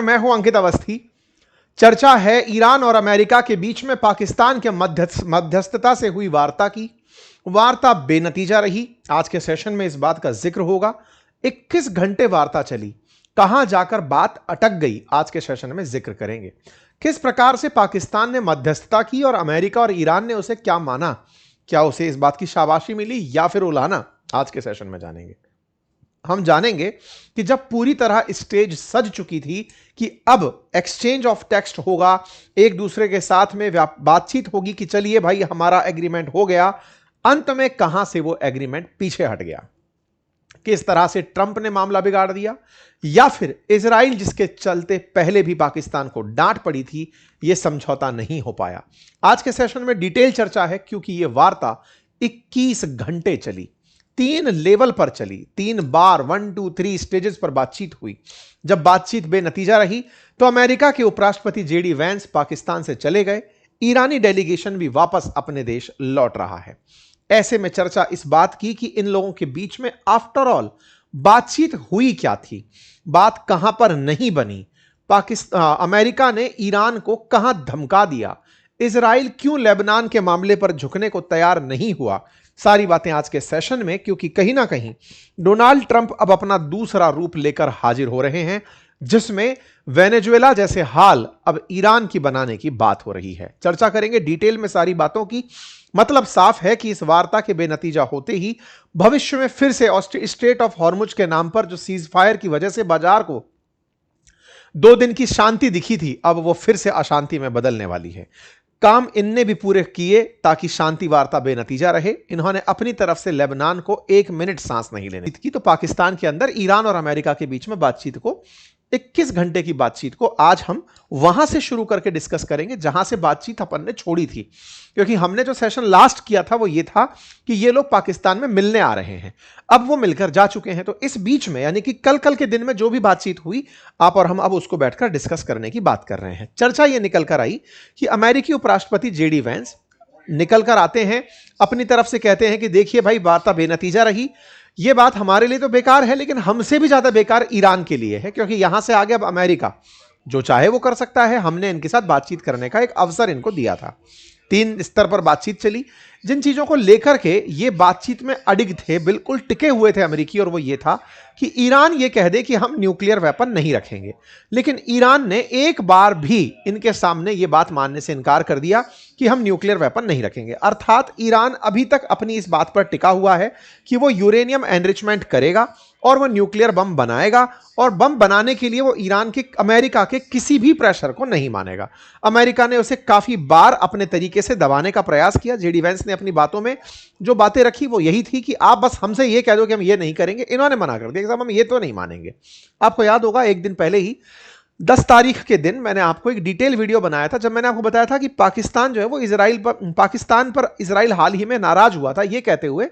मैं हूं अंकित अवस्थी। चर्चा है ईरान और अमेरिका के बीच में पाकिस्तान के मध्यस्थता से हुई वार्ता की। वार्ता बेनतीजा रही। आज के सेशन में इस बात का जिक्र होगा। 21 घंटे वार्ता चली, कहां जाकर बात अटक गई, आज के सेशन में जिक्र करेंगे। किस प्रकार से पाकिस्तान ने मध्यस्थता की और अमेरिका और ईरान ने उसे क्या माना, क्या उसे इस बात की शाबाशी मिली या फिर उलाहना, आज के सेशन में जानेंगे। हम जानेंगे कि जब पूरी तरह स्टेज सज चुकी थी कि अब एक्सचेंज ऑफ टेक्स्ट होगा, एक दूसरे के साथ में बातचीत होगी कि चलिए भाई हमारा एग्रीमेंट हो गया, अंत में कहां से वो एग्रीमेंट पीछे हट गया। किस तरह से ट्रंप ने मामला बिगाड़ दिया, या फिर इजराइल जिसके चलते पहले भी पाकिस्तान को डांट पड़ी थी, यह समझौता नहीं हो पाया। आज के सेशन में डिटेल चर्चा है, क्योंकि यह वार्ता 21 घंटे चली, 3 लेवल पर चली, 3 बार 1 2 3 स्टेजेस पर बातचीत हुई। जब बातचीत बेनतीजा रही तो अमेरिका के उपराष्ट्रपति जेडी वैंस पाकिस्तान से चले गए। ईरानी डेलीगेशन भी वापस अपने देश लौट रहा है। ऐसे में चर्चा इस बात की कि इन लोगों के बीच में आफ्टर ऑल बातचीत हुई क्या थी, बात कहां पर नहीं बनी, अमेरिका ने ईरान को कहां धमका दिया, इजराइल क्यों लेबनान के मामले पर झुकने को तैयार नहीं हुआ। सारी बातें आज के सेशन में, क्योंकि कहीं ना कहीं डोनाल्ड ट्रंप अब अपना दूसरा रूप लेकर हाजिर हो रहे हैं, जिसमें वेनेजुएला जैसे हाल अब ईरान की बनाने की बात हो रही है। चर्चा करेंगे डिटेल में सारी बातों की। मतलब साफ है कि इस वार्ता के बेनतीजा होते ही भविष्य में फिर से स्ट्रेट ऑफ हॉर्मुज के नाम पर जो सीज फायर की वजह से बाजार को 2 दिन की शांति दिखी थी, अब वो फिर से अशांति में बदलने वाली है। काम इनने भी पूरे किए ताकि शांति वार्ता बेनतीजा रहे। इन्होंने अपनी तरफ से लेबनान को 1 मिनट सांस नहीं लेने की। तो पाकिस्तान के अंदर ईरान और अमेरिका के बीच में बातचीत को 21 घंटे की बातचीत को आज हम वहां से शुरू करके डिस्कस करेंगे जहां से बातचीत अपन ने छोड़ी थी, क्योंकि हमने जो सेशन लास्ट किया था वो ये था कि ये लोग पाकिस्तान में मिलने आ रहे हैं। अब वो मिलकर जा चुके हैं, तो इस बीच में यानी कि कल के दिन में जो भी बातचीत हुई, आप और हम अब उसको बैठकर डिस्कस करने की बात कर रहे हैं। चर्चा ये निकल कर आई कि अमेरिकी उपराष्ट्रपति जेडी वैंस निकल कर आते हैं, अपनी तरफ से कहते हैं कि देखिए भाई वार्ता बेनतीजा रही। ये बात हमारे लिए तो बेकार है, लेकिन हमसे भी ज्यादा बेकार ईरान के लिए है, क्योंकि यहां से आगे अब अमेरिका जो चाहे वो कर सकता है। हमने इनके साथ बातचीत करने का एक अवसर इनको दिया था। 3 स्तर पर बातचीत चली, जिन चीजों को लेकर के ये बातचीत में अडिग थे, बिल्कुल टिके हुए थे अमेरिकी, और वो ये था कि ईरान ये कह दे कि हम न्यूक्लियर वेपन नहीं रखेंगे। लेकिन ईरान ने एक बार भी इनके सामने ये बात मानने से इनकार कर दिया कि हम न्यूक्लियर वेपन नहीं रखेंगे। अर्थात ईरान अभी तक अपनी इस बात पर टिका हुआ है कि वो यूरेनियम एनरिचमेंट करेगा और वो न्यूक्लियर बम बनाएगा, और बम बनाने के लिए वो ईरान के अमेरिका के किसी भी प्रेशर को नहीं मानेगा। अमेरिका ने उसे काफी बार अपने तरीके से दबाने का प्रयास किया। जेडी वैंस ने अपनी बातों में जो बातें रखी वो यही थी कि आप बस हमसे ये कह दो कि हम ये नहीं करेंगे। इन्होंने मना कर दिया, हम ये तो नहीं मानेंगे। आपको याद होगा एक दिन पहले ही 10 तारीख के दिन मैंने आपको एक डिटेल वीडियो बनाया था, जब मैंने आपको बताया था कि पाकिस्तान जो है वो पाकिस्तान पर इजराइल हाल ही में नाराज हुआ था, ये कहते हुए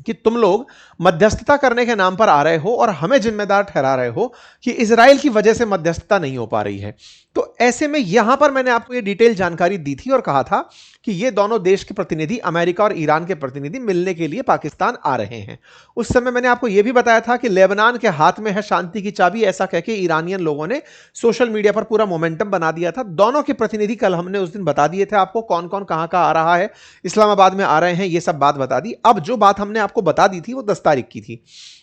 कि तुम लोग मध्यस्थता करने के नाम पर आ रहे हो और हमें जिम्मेदार ठहरा रहे हो कि इजराइल की वजह से मध्यस्थता नहीं हो पा रही है। तो ऐसे में यहां पर मैंने आपको ये डिटेल जानकारी दी थी और कहा था कि ये दोनों देश के प्रतिनिधि, अमेरिका और ईरान के प्रतिनिधि, मिलने के लिए पाकिस्तान आ रहे हैं। उस समय मैंने आपको यह भी बताया था कि लेबनान के हाथ में है शांति की चाबी, ऐसा कहकर ईरानियन लोगों ने सोशल मीडिया पर पूरा मोमेंटम बना दिया था। दोनों के प्रतिनिधि कल हमने उस दिन बता दिए थे आपको, कौन कौन कहां कहां आ रहा है, इस्लामाबाद में आ रहे हैं, ये सब बात बता दी। अब जो बात हमने आपको बता दी थी वो 10 तारीख की थी।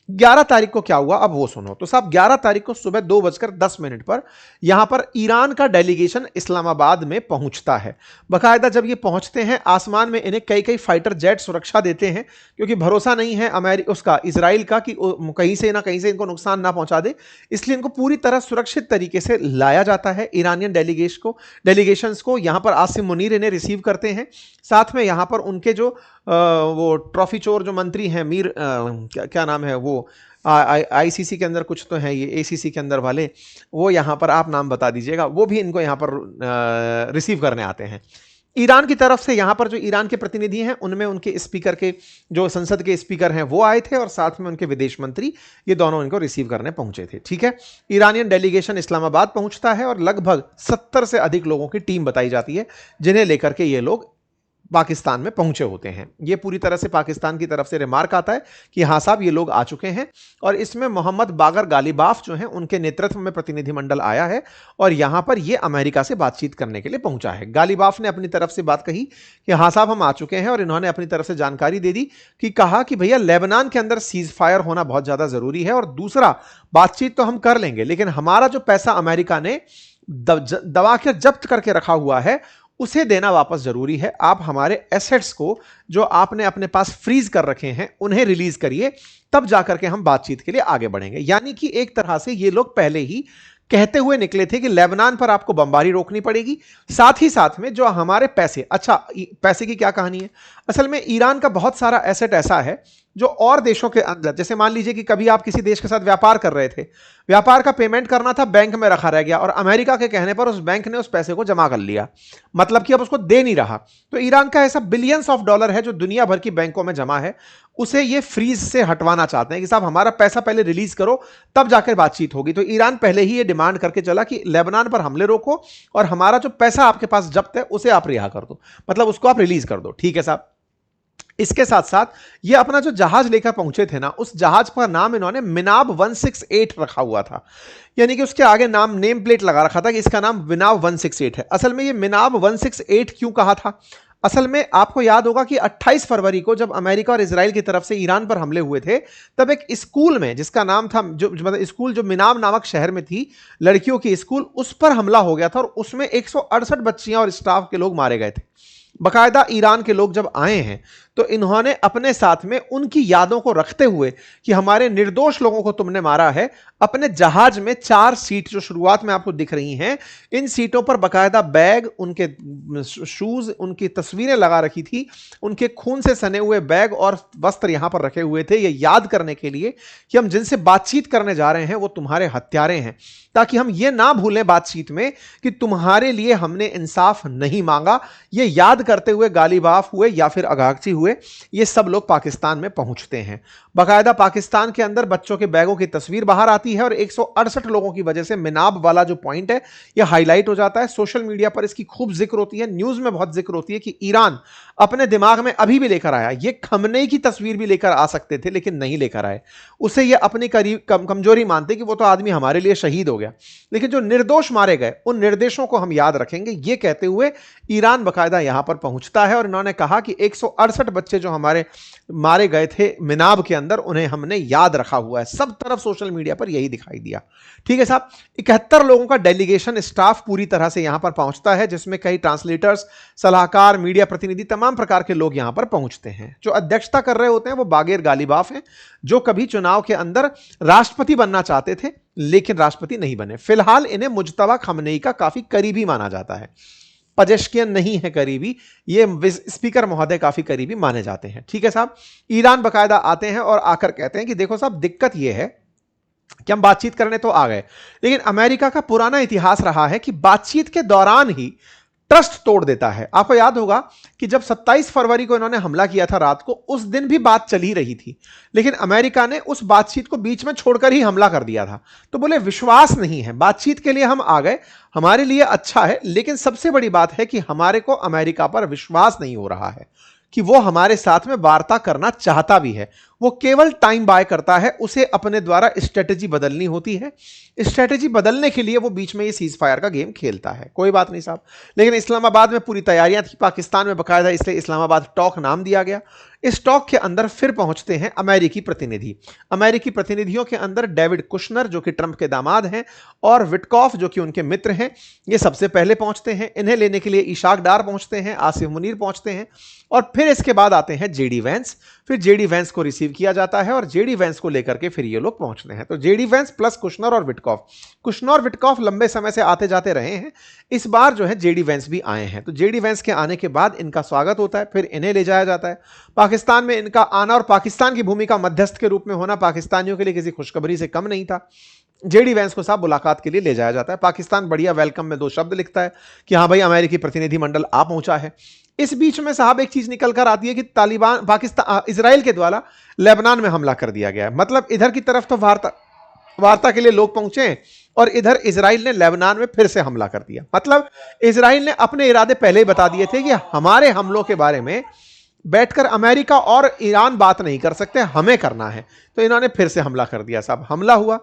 11 तारीख को क्या हुआ अब वो सुनो। तो साहब 11 तारीख को सुबह 2:10 पर यहां पर ईरान का डेलीगेशन इस्लामाबाद में पहुंचता है। बकायदा जब ये पहुंचते हैं, आसमान में इन्हें कई फाइटर जेट सुरक्षा देते हैं, क्योंकि भरोसा नहीं है इजराइल का कि कहीं से ना कहीं से इनको नुकसान ना पहुंचा दे, इसलिए इनको पूरी तरह सुरक्षित तरीके से लाया जाता है। ईरानियन डेलीगेशंस को यहां पर आसिम मुनीर इन्हें रिसीव करते हैं। साथ में यहां पर उनके जो वो ट्रॉफी चोर जो मंत्री हैं, मीर क्या नाम है वो, आईसीसी के अंदर कुछ तो है, ये एसीसी के अंदर वाले, वो यहां पर आप नाम बता दीजिएगा, वो भी इनको यहां पर रिसीव करने आते हैं। ईरान की तरफ से यहां पर जो ईरान के प्रतिनिधि हैं उनमें उनके स्पीकर के जो संसद के स्पीकर हैं वो आए थे, और साथ में उनके विदेश मंत्री, ये दोनों इनको रिसीव करने पहुंचे थे। ठीक है, ईरानियन डेलीगेशन इस्लामाबाद पहुंचता है और लगभग 70 से अधिक लोगों की टीम बताई जाती है, जिन्हें लेकर के ये लोग पाकिस्तान में पहुंचे होते हैं। ये पूरी तरह से पाकिस्तान की तरफ से रिमार्क आता है कि हाँ साहब ये लोग आ चुके हैं, और इसमें मोहम्मद बागर गालिबाफ जो हैं उनके नेतृत्व में प्रतिनिधिमंडल आया है और यहां पर ये अमेरिका से बातचीत करने के लिए पहुंचा है। गालिबाफ ने अपनी तरफ से बात कही कि हाँ साहब हम आ चुके हैं, और इन्होंने अपनी तरफ से जानकारी दे दी कि कहा कि भैया लेबनान के अंदर सीज फायर होना बहुत ज्यादा जरूरी है, और दूसरा बातचीत तो हम कर लेंगे लेकिन हमारा जो पैसा अमेरिका ने दबा कर जब्त करके रखा हुआ है उसे देना वापस जरूरी है। आप हमारे एसेट्स को जो आपने अपने पास फ्रीज कर रखे हैं उन्हें रिलीज करिए, तब जाकर के हम बातचीत के लिए आगे बढ़ेंगे। यानी कि एक तरह से ये लोग पहले ही कहते हुए निकले थे कि लेबनान पर आपको बमबारी रोकनी पड़ेगी, साथ ही साथ में जो हमारे पैसे, अच्छा पैसे की क्या कहानी है, असल में ईरान का बहुत सारा एसेट ऐसा है जो और देशों के अंदर, जैसे मान लीजिए कि कभी आप किसी देश के साथ व्यापार कर रहे थे, व्यापार का पेमेंट करना था, बैंक में रखा रह गया और अमेरिका के कहने पर उस बैंक ने उस पैसे को जमा कर लिया, मतलब कि अब उसको दे नहीं रहा। तो ईरान का ऐसा बिलियंस ऑफ डॉलर है जो दुनिया भर की बैंकों में जमा है, उसे ये फ्रीज से हटवाना चाहते हैं कि साहब हमारा पैसा पहले रिलीज करो तब जाकर बातचीत होगी। तो ईरान पहले ही ये डिमांड करके चला कि लेबनान पर हमले रोको और हमारा जो पैसा आपके पास जब्त है उसे आप रिहा कर दो, मतलब उसको आप रिलीज कर दो। ठीक है साहब। इसके साथ साथ ये अपना जो जहाज लेकर पहुंचे थे ना, उस जहाज पर नाम इन्होंने मिनाब 168 रखा हुआ था, यानी कि उसके आगे नाम नेम प्लेट लगा रखा था कि इसका नाम मिनाब 168 है। असल में ये मिनाब 168 क्यों कहा था? असल में आपको याद होगा कि 28 फरवरी को जब अमेरिका और इजराइल की तरफ से ईरान पर हमले हुए थे, तब एक स्कूल में जिसका नाम था, जो मतलब स्कूल जो मिनाब नामक शहर में थी, लड़कियों की स्कूल, उस पर हमला हो गया था और उसमें 168 बच्चियां और स्टाफ के लोग मारे गए थे। बाकायदा ईरान के लोग जब आए हैं तो इन्होंने अपने साथ में उनकी यादों को रखते हुए कि हमारे निर्दोष लोगों को तुमने मारा है, अपने जहाज में 4 सीट जो शुरुआत में आपको दिख रही हैं, इन सीटों पर बाकायदा बैग, उनके शूज, उनकी तस्वीरें लगा रखी थी, उनके खून से सने हुए बैग और वस्त्र यहां पर रखे हुए थे, ये याद करने के लिए कि हम जिनसे बातचीत करने जा रहे हैं वो तुम्हारे हत्यारे हैं, ताकि हम ये ना भूलें बातचीत में कि तुम्हारे लिए हमने इंसाफ नहीं मांगा। ये याद करते हुए गालिबाफ हुए या फिर अगागची हुए, ये सब लोग पाकिस्तान में पहुंचते हैं। बाकायदा पाकिस्तान के अंदर बच्चों के बैगों की तस्वीर बाहर आती है और 168 लोगों की वजह से मिनाब वाला जो पॉइंट है यह हाईलाइट हो जाता है। सोशल मीडिया पर इसकी खूब जिक्र होती है, न्यूज में बहुत जिक्र होती है कि ईरान अपने दिमाग में अभी भी लेकर आया, ये खमनेई की तस्वीर भी लेकर आ सकते थे लेकिन नहीं लेकर आए। उसे ये अपनी कमजोरी मानते कि वो तो आदमी हमारे लिए शहीद हो गया, लेकिन जो निर्दोष मारे गए उन निर्देशों को हम याद रखेंगे। ये कहते हुए ईरान बाकायदा यहां पर पहुंचता है और इन्होंने कहा कि 168 बच्चे जो हमारे मारे गए थे मिनाब के अंदर, उन्हें हमने याद रखा हुआ है। सब तरफ सोशल मीडिया पर यही दिखाई दिया। ठीक है साहब। 71 लोगों का डेलीगेशन स्टाफ पूरी तरह से यहां पर पहुंचता है, जिसमें कई ट्रांसलेटर्स, सलाहकार, मीडिया प्रतिनिधि, तमाम प्रकार के लोग यहां पर पहुंचते हैं। जो अध्यक्षता कर रहे होते हैं वो बागेर गालिबाफ हैं, जो कभी चुनाव के अंदर राष्ट्रपति बनना चाहते थे लेकिन राष्ट्रपति नहीं बने। फिलहाल इन्हें मुज्तबा खमनेई का काफी करीबी माना जाता है, पजेश्कियन नहीं है करीबी, ये स्पीकर महोदय काफी करीबी माने जाते हैं। ठीक है साहब। ईरान बाकायदा आते हैं और आकर कहते हैं कि देखो साहब दिक्कत यह है कि हम बातचीत करने तो आ गए, लेकिन अमेरिका का पुराना इतिहास रहा है कि बातचीत के दौरान ही ट्रस्ट तोड़ देता है। आपको याद होगा कि जब 27 फरवरी को इन्होंने हमला किया था रात को, उस दिन भी बात चल ही रही थी, लेकिन अमेरिका ने उस बातचीत को बीच में छोड़कर ही हमला कर दिया था। तो बोले विश्वास नहीं है, बातचीत के लिए हम आ गए, हमारे लिए अच्छा है, लेकिन सबसे बड़ी बात है कि हमारे को अमेरिका पर विश्वास नहीं हो रहा है कि वो हमारे साथ में वार्ता करना चाहता भी है। वो केवल टाइम बाय करता है, उसे अपने द्वारा स्ट्रेटेजी बदलनी होती है। स्ट्रेटेजी बदलने के लिए वो बीच में ये सीज फायर का गेम खेलता है। कोई बात नहीं साहब। लेकिन इस्लामाबाद में पूरी तैयारियां थी, पाकिस्तान में बाकायदा इसलिए इस्लामाबाद टॉक नाम दिया गया। इस टॉक के अंदर फिर पहुंचते हैं अमेरिकी प्रतिनिधि। अमेरिकी प्रतिनिधियों के अंदर डेविड कुशनर जो कि ट्रंप के दामाद हैं और विटकॉफ जो कि उनके मित्र हैं, ये सबसे पहले पहुंचते हैं। इन्हें लेने के लिए इशाक डार पहुंचते हैं, आसिफ मुनीर पहुंचते हैं, और फिर इसके बाद आते हैं जेडी वैंस। फिर जेडी वैंस को रिसीव किया जाता है और जेडी वैंस को लेकर के फिर ये लोग पहुंचते हैं। तो जेडी वैंस प्लस कुशनर और विटकॉफ, कुशनर और विटकॉफ लंबे समय से आते जाते रहे हैं, इस बार जो है जेडी वैंस भी आए हैं। तो जेडी वैंस के आने के बाद इनका स्वागत होता है, फिर इन्हें ले जाया जाता है। पाकिस्तान में इनका आना और पाकिस्तान की भूमिका मध्यस्थ के रूप में होना पाकिस्तानियों के लिए किसी खुशखबरी से कम नहीं था। जेडी वैंस को साहब मुलाकात के लिए ले जाया जाता है। पाकिस्तान बढ़िया वेलकम में 2 शब्द लिखता है कि हाँ भाई अमेरिकी प्रतिनिधिमंडल आ पहुंचा है। इस बीच में साहब एक चीज निकल कर आती है कि तालिबान, पाकिस्तान, इजराइल के द्वारा लेबनान में हमला कर दिया गया है। मतलब इधर की तरफ तो वार्ता, वार्ता के लिए लोग पहुंचे और इधर इजराइल ने लेबनान में फिर से हमला कर दिया। मतलब इजराइल ने अपने इरादे पहले ही बता दिए थे कि हमारे हमलों के बारे में बैठकर अमेरिका और ईरान बात नहीं कर सकते, हमें करना है। तो इन्होंने फिर से हमला कर दिया। साहब हमला हुआ,